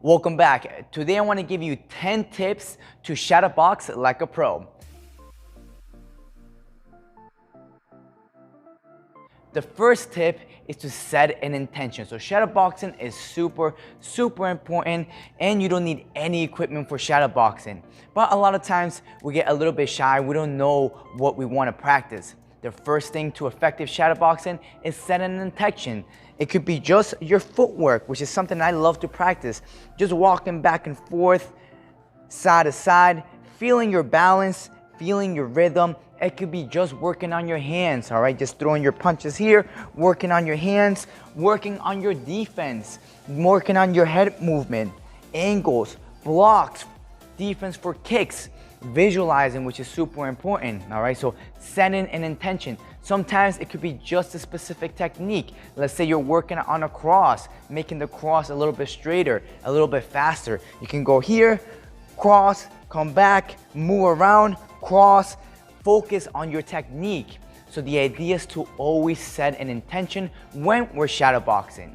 Welcome back. Today I want to give you 10 tips to shadowbox like a pro. The first tip is to set an intention. So shadowboxing is super important, and you don't need any equipment for shadowboxing. But a lot of times we get a little bit shy. We don't know what we want to practice. The first thing to effective shadowboxing is set an intention. It could be just your footwork, which is something I love to practice. Just walking back and forth, side to side, feeling your balance, feeling your rhythm. It could be just working on your hands, all right? Just throwing your punches here, working on your hands, working on your defense, working on your head movement, angles, blocks, defense for kicks, visualizing, which is super important, all right? So setting an intention. Sometimes it could be just a specific technique. Let's say you're working on a cross, making the cross a little bit straighter, a little bit faster. You can go here, cross, come back, move around, cross, focus on your technique. So the idea is to always set an intention when we're shadowboxing.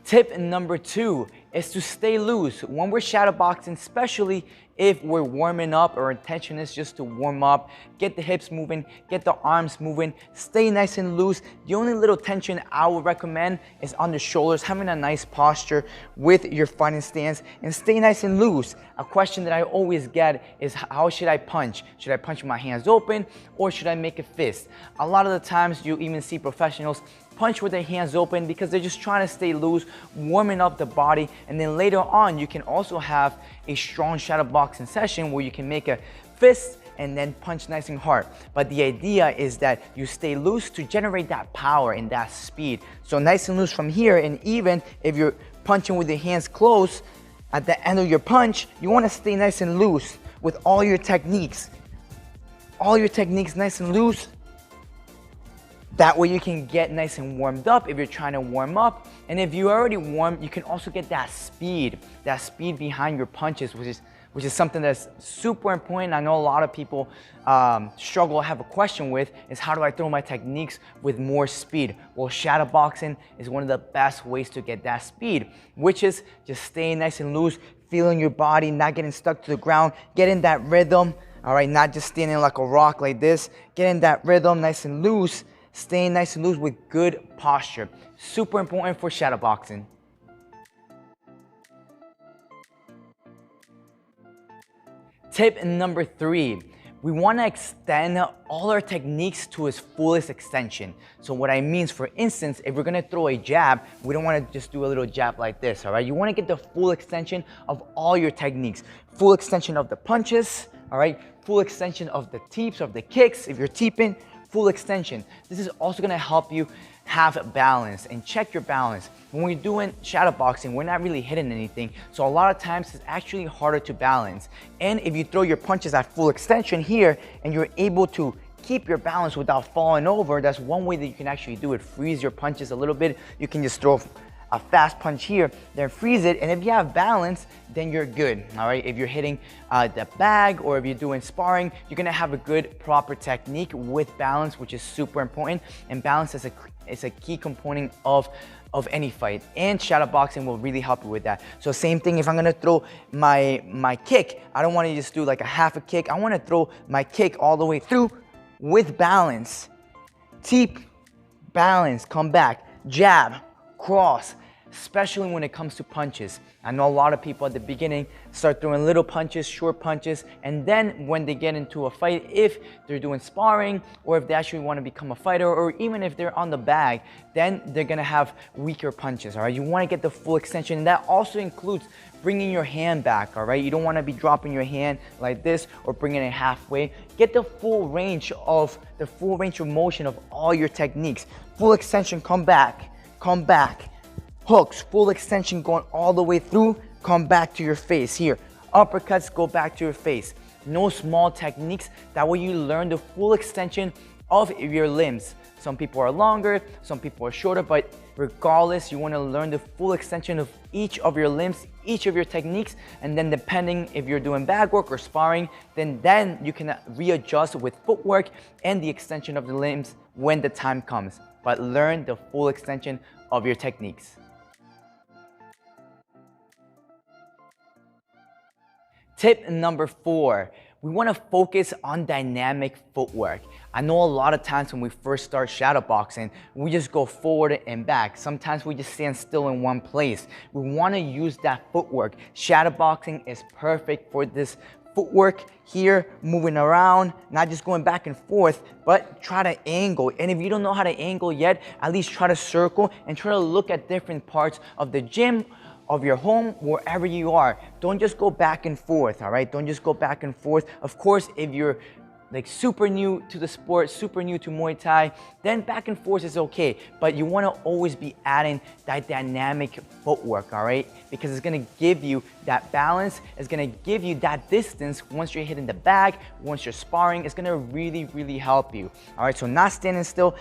Tip number 2 is to stay loose when we're shadowboxing, especially if we're warming up. Our intention is just to warm up, get the hips moving, get the arms moving, stay nice and loose. The only little tension I would recommend is on the shoulders, having a nice posture with your fighting stance, and stay nice and loose. A question that I always get is, how should I punch? Should I punch with my hands open, or should I make a fist? A lot of the times you even see professionals punch with their hands open because they're just trying to stay loose, warming up the body, and then later on you can also have a strong shadowboxing session where you can make a fist and then punch nice and hard. But the idea is that you stay loose to generate that power and that speed. So nice and loose from here, and even if you're punching with your hands closed, at the end of your punch, you want to stay nice and loose with all your techniques. All your techniques nice and loose. That way you can get nice and warmed up if you're trying to warm up. And if you already warm, you can also get that speed behind your punches, which is something that's super important. I know a lot of people struggle, have a question with, is how do I throw my techniques with more speed? Well, shadowboxing is one of the best ways to get that speed, which is just staying nice and loose, feeling your body, not getting stuck to the ground, getting that rhythm, all right? Not just standing like a rock like this, getting that rhythm nice and loose, staying nice and loose with good posture. Super important for shadowboxing. Tip number 3, we want to extend all our techniques to its fullest extension. So what I mean is, for instance, if we're going to throw a jab, we don't want to just do a little jab like this, all right? You want to get the full extension of all your techniques. Full extension of the punches, all right? Full extension of the teeps, of the kicks, if you're teeping, full extension. This is also going to help you have balance and check your balance. When we're doing shadowboxing, we're not really hitting anything, so a lot of times it's actually harder to balance. And if you throw your punches at full extension here and you're able to keep your balance without falling over, that's one way that you can actually do it. Freeze your punches a little bit. You can just throw a fast punch here, then freeze it, and if you have balance, then you're good, all right? If you're hitting the bag, or if you're doing sparring, you're gonna have a good, proper technique with balance, which is super important, and balance is a key component of any fight, and shadowboxing will really help you with that. So same thing, if I'm gonna throw my kick, I don't wanna just do like a half a kick, I wanna throw my kick all the way through with balance. Teep, balance, come back, jab, cross, especially when it comes to punches. I know a lot of people at the beginning start throwing little punches, short punches, and then when they get into a fight, if they're doing sparring, or if they actually want to become a fighter, or even if they're on the bag, then they're gonna have weaker punches, all right? You want to get the full extension, and that also includes bringing your hand back, all right? You don't want to be dropping your hand like this or bringing it halfway. Get the full range of motion of all your techniques. Full extension, come back, hooks, full extension going all the way through, come back to your face here. Uppercuts, go back to your face. No small techniques, that way you learn the full extension of your limbs. Some people are longer, some people are shorter, but regardless, you want to learn the full extension of each of your limbs, each of your techniques, and then depending if you're doing bag work or sparring, then you can readjust with footwork and the extension of the limbs when the time comes. but learn the full extension of your techniques. Tip number 4, we want to focus on dynamic footwork. I know a lot of times when we first start shadowboxing, we just go forward and back. Sometimes we just stand still in one place. We want to use that footwork. Shadowboxing is perfect for this footwork here, moving around, not just going back and forth, but try to angle. And if you don't know how to angle yet, at least try to circle and try to look at different parts of the gym, of your home, wherever you are. Don't just go back and forth, all right? Don't just go back and forth. Of course, if you're like super new to the sport, super new to Muay Thai, then back and forth is okay. But you wanna always be adding that dynamic footwork, all right? Because it's gonna give you that balance, it's gonna give you that distance once you're hitting the bag, once you're sparring, it's gonna really, really help you. All right, so not standing still,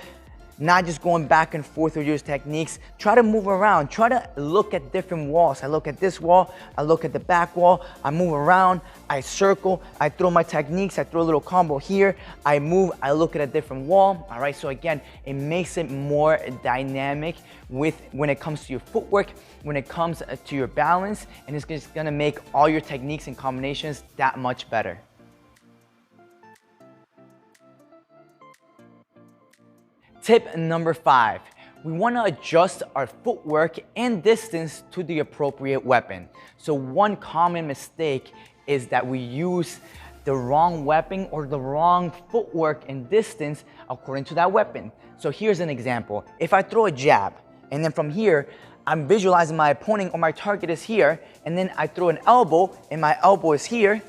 not just going back and forth with your techniques. Try to move around. Try to look at different walls. I look at this wall, I look at the back wall, I move around, I circle, I throw my techniques, I throw a little combo here, I move, I look at a different wall. All right, so again, it makes it more dynamic when it comes to your footwork, when it comes to your balance, and it's just gonna make all your techniques and combinations that much better. Tip number 5, we want to adjust our footwork and distance to the appropriate weapon. So one common mistake is that we use the wrong weapon or the wrong footwork and distance according to that weapon. So here's an example. If I throw a jab and then from here, I'm visualizing my opponent or my target is here, and then I throw an elbow and my elbow is here,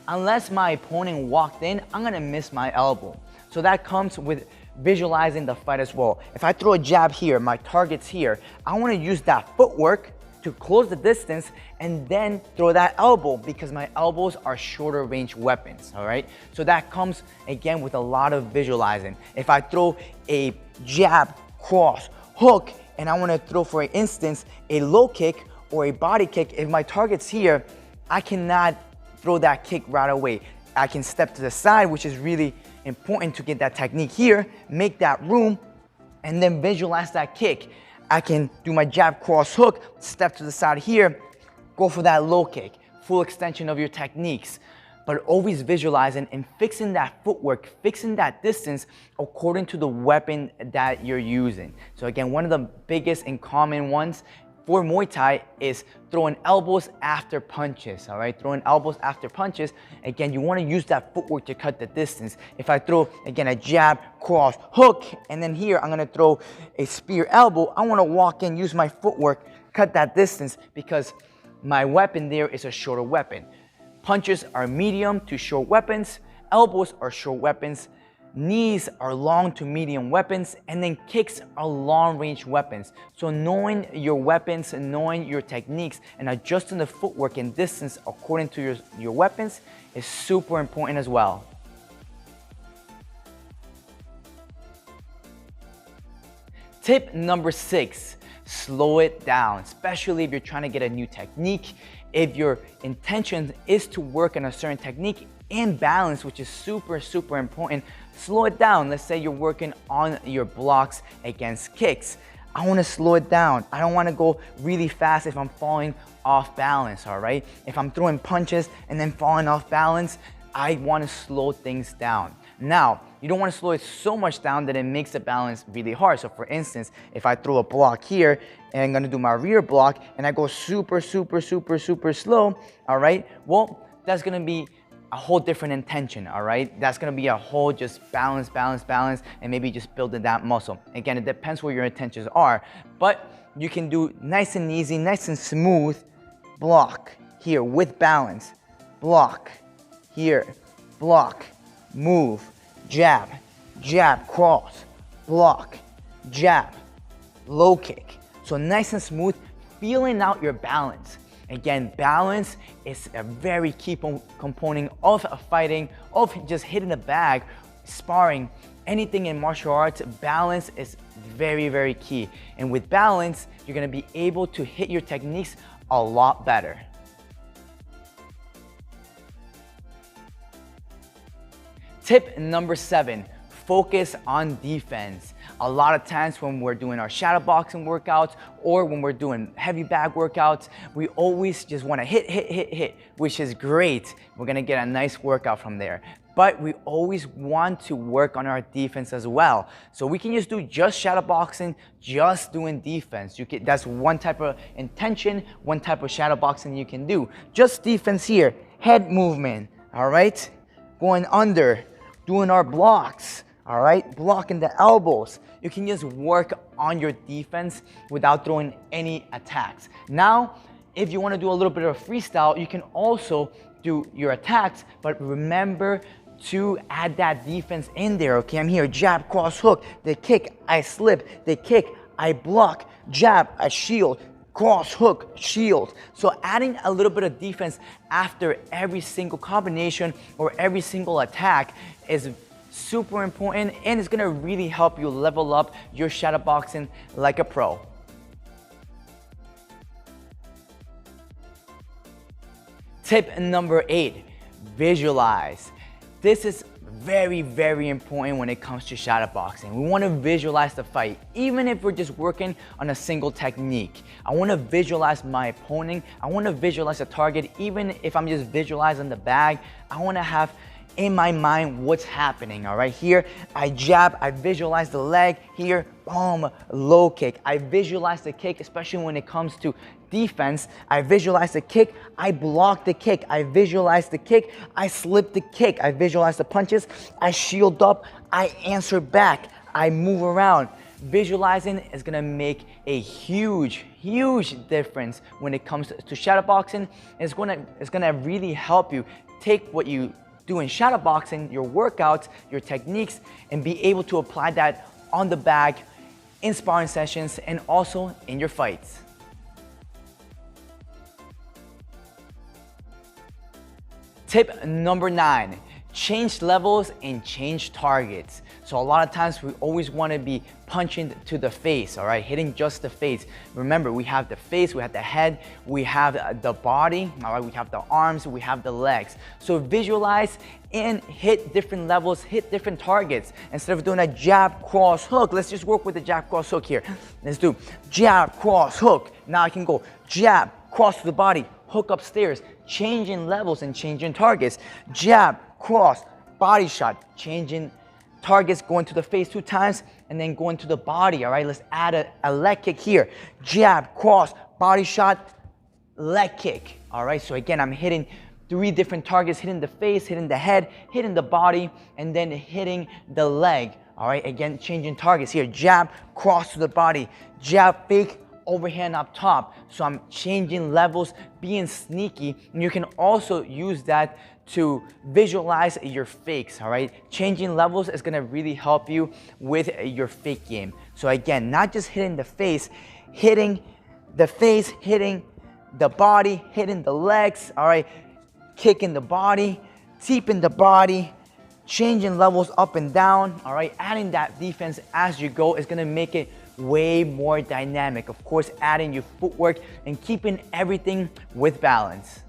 unless my opponent walked in, I'm gonna miss my elbow. So that comes with visualizing the fight as well. If I throw a jab here, my target's here, I want to use that footwork to close the distance and then throw that elbow because my elbows are shorter range weapons, all right? So that comes again with a lot of visualizing. If I throw a jab, cross, hook, and I want to throw, for instance, a low kick or a body kick, if my target's here, I cannot throw that kick right away. I can step to the side, which is really important to get that technique here, make that room, and then visualize that kick. I can do my jab, cross, hook, step to the side here, go for that low kick, full extension of your techniques. But always visualizing and fixing that footwork, fixing that distance according to the weapon that you're using. So again, one of the biggest and common ones for Muay Thai is throwing elbows after punches, all right? Throwing elbows after punches. Again, you wanna use that footwork to cut the distance. If I throw, again, a jab, cross, hook, and then here I'm gonna throw a spear elbow, I wanna walk in, use my footwork, cut that distance because my weapon there is a shorter weapon. Punches are medium to short weapons, elbows are short weapons, knees are long to medium weapons, and then kicks are long range weapons. So knowing your weapons and knowing your techniques and adjusting the footwork and distance according to your weapons is super important as well. Tip number 6, slow it down, especially if you're trying to get a new technique. If your intention is to work on a certain technique and balance, which is super, super important, slow it down. Let's say you're working on your blocks against kicks. I want to slow it down. I don't want to go really fast if I'm falling off balance, all right? If I'm throwing punches and then falling off balance, I want to slow things down. Now, you don't want to slow it so much down that it makes the balance really hard. So for instance, if I throw a block here and I'm going to do my rear block and I go super, super, super, super slow, all right? Well, that's going to be a whole different intention, all right? That's gonna be a whole just balance, balance, balance, and maybe just building that muscle. Again, it depends where your intentions are, but you can do nice and easy, nice and smooth, block here with balance, block here, block, move, jab, jab, cross, block, jab, low kick. So nice and smooth, feeling out your balance. Again, balance is a very key component of fighting, of just hitting the bag, sparring, anything in martial arts. Balance is very, very key. And with balance, you're gonna be able to hit your techniques a lot better. Tip number 7, focus on defense. A lot of times when we're doing our shadow boxing workouts or when we're doing heavy bag workouts, we always just want to hit, which is great. We're going to get a nice workout from there. But we always want to work on our defense as well. So we can just do just shadow boxing, just doing defense. That's one type of intention, one type of shadow boxing you can do. Just defense here, head movement, all right? Going under, doing our blocks, all right? Blocking the elbows. You can just work on your defense without throwing any attacks. Now, if you want to do a little bit of freestyle, you can also do your attacks, but remember to add that defense in there, okay? I'm here, jab, cross, hook, the kick, I slip, the kick, I block, jab, I shield, cross, hook, shield. So adding a little bit of defense after every single combination or every single attack is super important, and it's gonna really help you level up your shadow boxing like a pro. Tip number 8, visualize. This is very, very important when it comes to shadow boxing. We want to visualize the fight, even if we're just working on a single technique. I want to visualize my opponent. I want to visualize the target, even if I'm just visualizing the bag. I want to have in my mind what's happening. All right, here I jab, I visualize the leg. Here, boom, low kick. I visualize the kick, especially when it comes to defense. I visualize the kick, I block the kick. I visualize the kick, I slip the kick. I visualize the punches, I shield up, I answer back, I move around. Visualizing is gonna make a huge difference when it comes to shadow boxing. It's gonna really help you take what you do in shadow boxing, your workouts, your techniques, and be able to apply that on the bag, in sparring sessions, and also in your fights. Tip number 9, change levels and change targets. So a lot of times we always want to be punching to the face, all right, hitting just the face. Remember, we have the face, we have the head, we have the body, all right, we have the arms, we have the legs. So visualize and hit different levels, hit different targets. Instead of doing a jab, cross, hook, let's just work with the jab, cross, hook here. Let's do jab, cross, hook. Now I can go jab, cross to the body, hook upstairs, changing levels and changing targets. Jab, cross, body shot, changing targets, going to the face 2 times and then going to the body, all right? Let's add a leg kick here. Jab, cross, body shot, leg kick, all right? So again, I'm hitting 3 different targets, hitting the face, hitting the head, hitting the body, and then hitting the leg, all right? Again, changing targets here. Jab, cross to the body, jab, fake, overhand up top. So I'm changing levels, being sneaky, and you can also use that to visualize your fakes, all right? Changing levels is gonna really help you with your fake game. So again, not just hitting the face, hitting the body, hitting the legs, all right? Kicking the body, deep in the body, changing levels up and down, all right? Adding that defense as you go is gonna make it way more dynamic. Of course, adding your footwork and keeping everything with balance.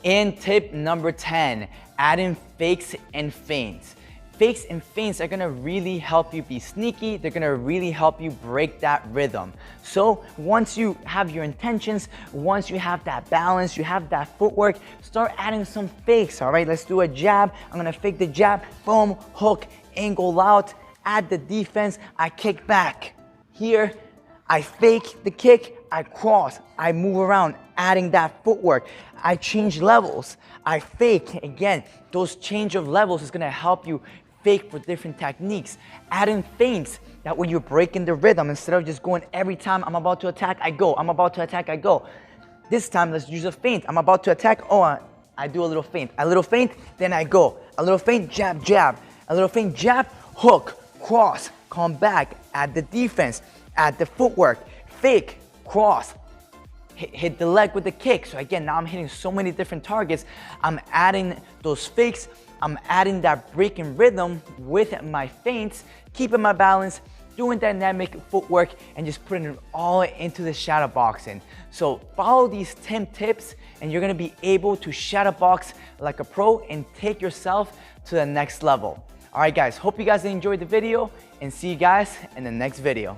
And tip number 10, adding fakes and feints. Fakes and feints are gonna really help you be sneaky. They're gonna really help you break that rhythm. So once you have your intentions, once you have that balance, you have that footwork, start adding some fakes, all right? Let's do a jab. I'm gonna fake the jab, boom, hook, angle out, add the defense, I kick back. Here, I fake the kick, I cross, I move around, adding that footwork. I change levels, I fake. Again, those change of levels is gonna help you fake for different techniques. Adding feints, that way you're breaking the rhythm. Instead of just going every time I'm about to attack, I go. I'm about to attack, I go. This time, let's use a feint. I'm about to attack, I do a little feint. A little feint, then I go. A little feint, jab, jab. A little feint, jab, hook, cross, come back, add the defense, add the footwork, fake, cross, hit the leg with the kick. So again, now I'm hitting so many different targets. I'm adding those fakes. I'm adding that breaking rhythm with my feints, keeping my balance, doing dynamic footwork, and just putting it all into the shadowboxing. So follow these 10 tips and you're gonna be able to shadowbox like a pro and take yourself to the next level. All right guys, hope you guys enjoyed the video and see you guys in the next video.